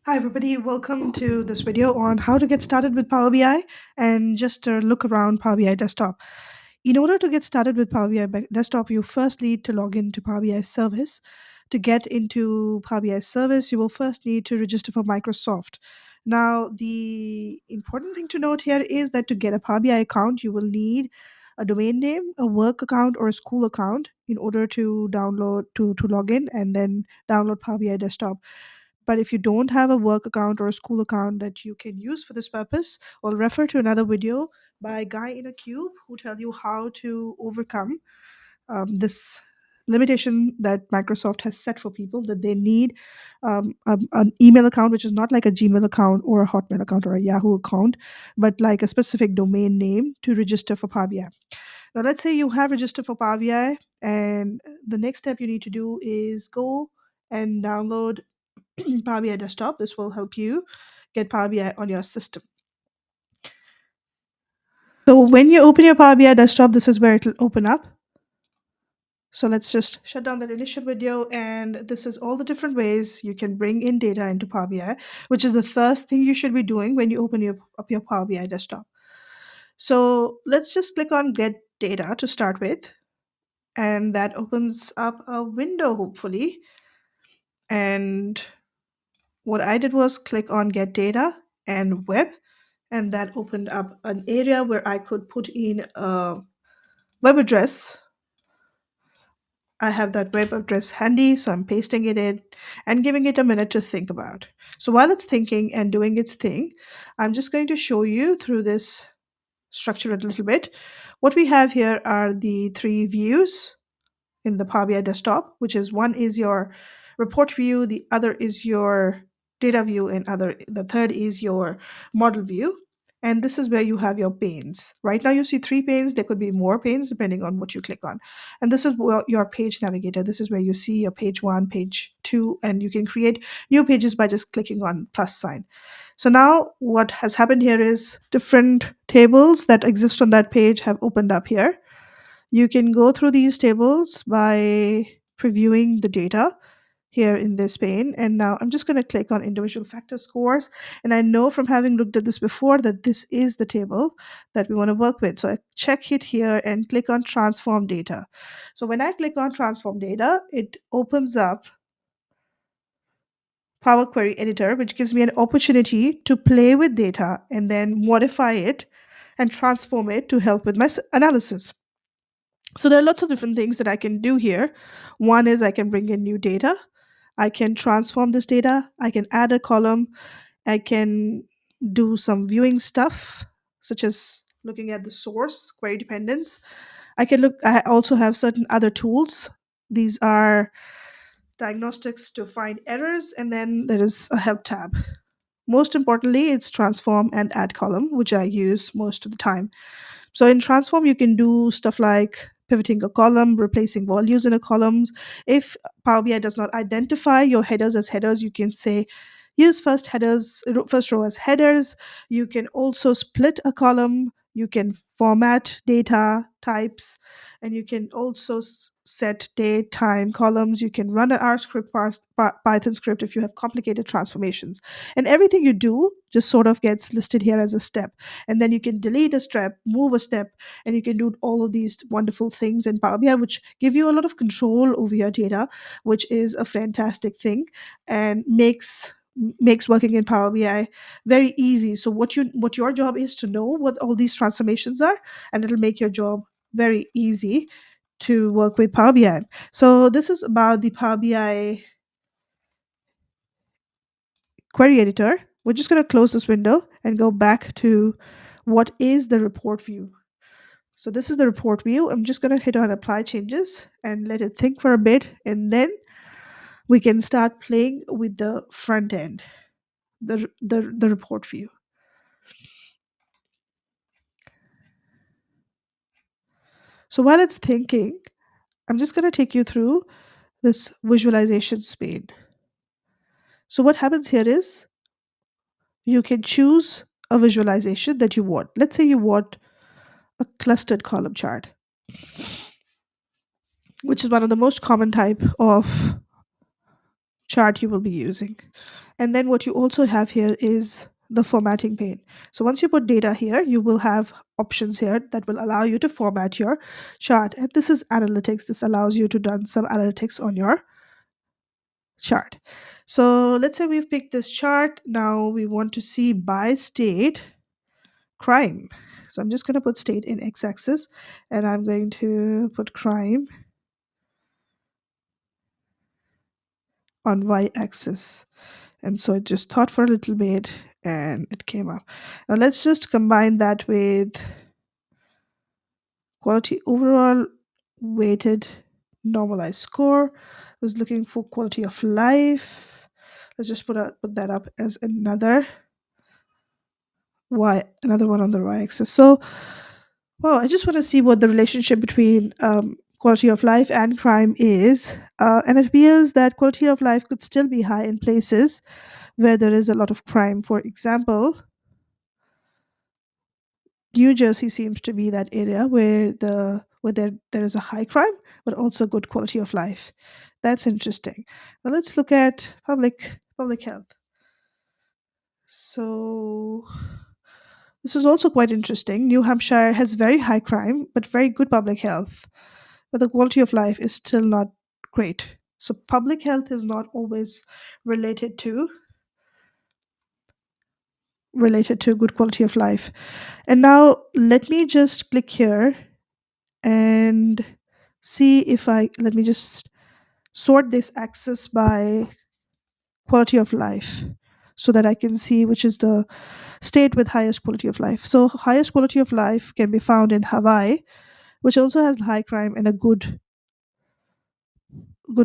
Hi, everybody. Welcome to this video on how to get started with Power BI and just a look around Power BI desktop. In order to get started with Power BI desktop, you first need to log into Power BI service. To get into Power BI service, you will first need to register for Microsoft. Now, the important thing to note here is that to get a Power BI account, you will need a domain name, a work account, or a school account in order to log in and then download Power BI desktop. But if you don't have a work account or a school account that you can use for this purpose, I'll refer to another video by Guy in a Cube who tell you how to overcome this limitation that Microsoft has set for people that they need an email account, which is not like a Gmail account or a Hotmail account or a Yahoo account, but like a specific domain name to register for Power BI. Now, let's say you have registered for Power BI, and the next step you need to do is go and download Power BI Desktop. This will help you get Power BI on your system. So when you open your Power BI Desktop, this is where it will open up. So let's just shut down that initial video, and this is all the different ways you can bring in data into Power BI, which is the first thing you should be doing when you open up your Power BI Desktop. So let's just click on Get Data to start with, and that opens up a window, hopefully. And what I did was click on Get Data and Web, and that opened up an area where I could put in a web address. I have that web address handy, so I'm pasting it in and giving it a minute to think about. So while it's thinking and doing its thing, I'm just going to show you through this structure a little bit. What we have here are the three views in the Power BI desktop, which is one is your report view, the other is your data view, and the third is your model view. And this is where you have your panes. Right now you see three panes. There could be more panes depending on what you click on. And this is your page navigator. This is where you see your page one, page two, and you can create new pages by just clicking on plus sign. So now what has happened here is different tables that exist on that page have opened up here. You can go through these tables by previewing the data here in this pane. And now I'm just going to click on individual factor scores. And I know from having looked at this before that this is the table that we want to work with. So I check it here and click on transform data. So when I click on transform data, it opens up Power Query Editor, which gives me an opportunity to play with data and then modify it and transform it to help with my analysis. So there are lots of different things that I can do here. One is I can bring in new data. I can transform this data. I can add a column. I can do some viewing stuff, such as looking at the source, query dependence. I also have certain other tools. These are diagnostics to find errors, and then there is a help tab. Most importantly, it's transform and add column, which I use most of the time. So in transform, you can do stuff like pivoting a column, replacing values in a columns. If Power BI does not identify your headers as headers, you can say use first row as headers. You can also split a column. You can format data types, and you can also set date, time, columns. You can run an R script, Python script if you have complicated transformations. And everything you do just sort of gets listed here as a step. And then you can delete a step, move a step, and you can do all of these wonderful things in Power BI, which give you a lot of control over your data, which is a fantastic thing and makes working in Power BI very easy. So what your job is to know what all these transformations are, and it'll make your job very easy to work with Power BI. So this is about the Power BI query editor. We're just going to close this window and go back to what is the report view. So this is the report view. I'm just going to hit on apply changes and let it think for a bit, and then we can start playing with the front end, the report view. So while it's thinking, I'm just going to take you through this visualization pane. So what happens here is you can choose a visualization that you want. Let's say you want a clustered column chart, which is one of the most common type of chart you will be using. And then what you also have here is the formatting pane. So once you put data here, you will have options here that will allow you to format your chart. And this is analytics. This allows you to run some analytics on your chart. So let's say we've picked this chart. Now we want to see by state crime. So I'm just going to put state in x-axis, and I'm going to put crime on y-axis. And so it just thought for a little bit and it came up. Now let's just combine that with quality overall weighted normalized score. I was looking for quality of life. Let's just put that up as another one on the y-axis. So, well, I just want to see what the relationship between quality of life and crime is. And it appears that quality of life could still be high in places where there is a lot of crime. For example, New Jersey seems to be that area where there is a high crime, but also good quality of life. That's interesting. Now let's look at public health. So this is also quite interesting. New Hampshire has very high crime, but very good public health, but the quality of life is still not great. So public health is not always related to good quality of life. And now let me just click here and see if let me just sort this axis by quality of life so that I can see which is the state with highest quality of life. So highest quality of life can be found in Hawaii, which also has high crime and a good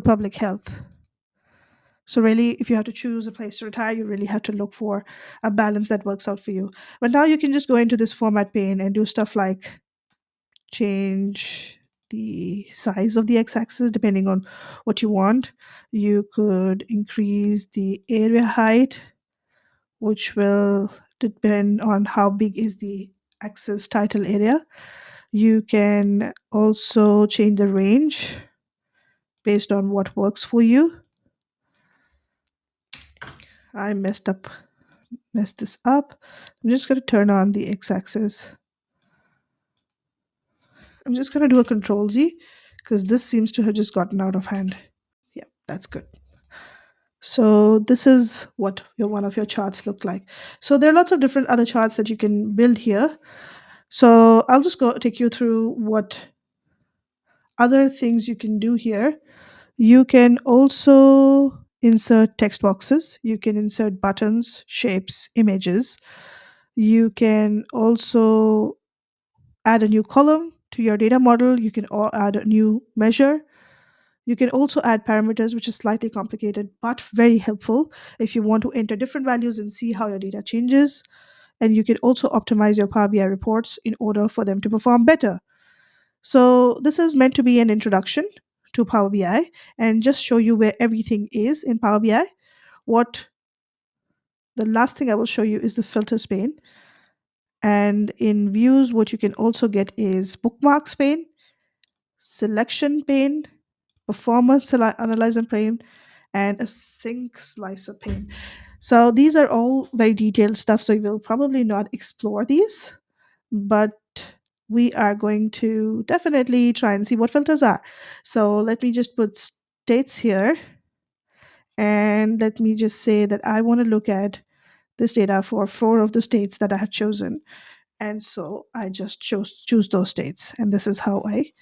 public health. So really, if you have to choose a place to retire, you really have to look for a balance that works out for you. But now you can just go into this format pane and do stuff like change the size of the x-axis depending on what you want. You could increase the area height, which will depend on how big is the axis title area. You can also change the range based on what works for you. I messed this up. I'm just going to turn on the x-axis. I'm just going to do a control Z because this seems to have just gotten out of hand. Yeah, that's good. So this is what one of your charts look like. So there are lots of different other charts that you can build here. So I'll just go take you through what other things you can do here. You can also insert text boxes. You can insert buttons, shapes, images. You can also add a new column to your data model. You can add a new measure. You can also add parameters, which is slightly complicated but very helpful if you want to enter different values and see how your data changes. And you can also optimize your Power BI reports in order for them to perform better. So, this is meant to be an introduction to Power BI and just show you where everything is in Power BI. What the last thing I will show you is the filters pane. And in views, what you can also get is bookmarks pane, selection pane, performance analyzer pane, and a sync slicer pane. So these are all very detailed stuff. So you will probably not explore these, but we are going to definitely try and see what filters are. So let me just put states here. And let me just say that I want to look at this data for 4 of the states that I have chosen. And so I just choose those states. And this is how I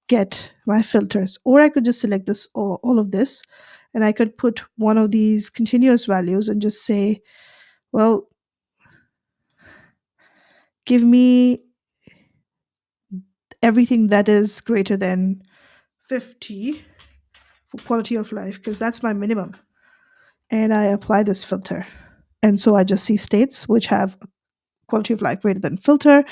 get my filters. Or I could just select this or all of this, and I could put one of these continuous values and just say, well, give me everything that is greater than 50 for quality of life, because that's my minimum. And I apply this filter. And so I just see states which have quality of life greater than filter,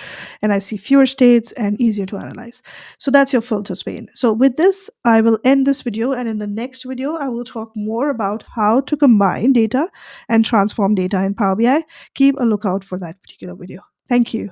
and I see fewer states and easier to analyze. So that's your filters pane. So with this, I will end this video, and in the next video, I will talk more about how to combine data and transform data in Power BI. Keep a lookout for that particular video. Thank you.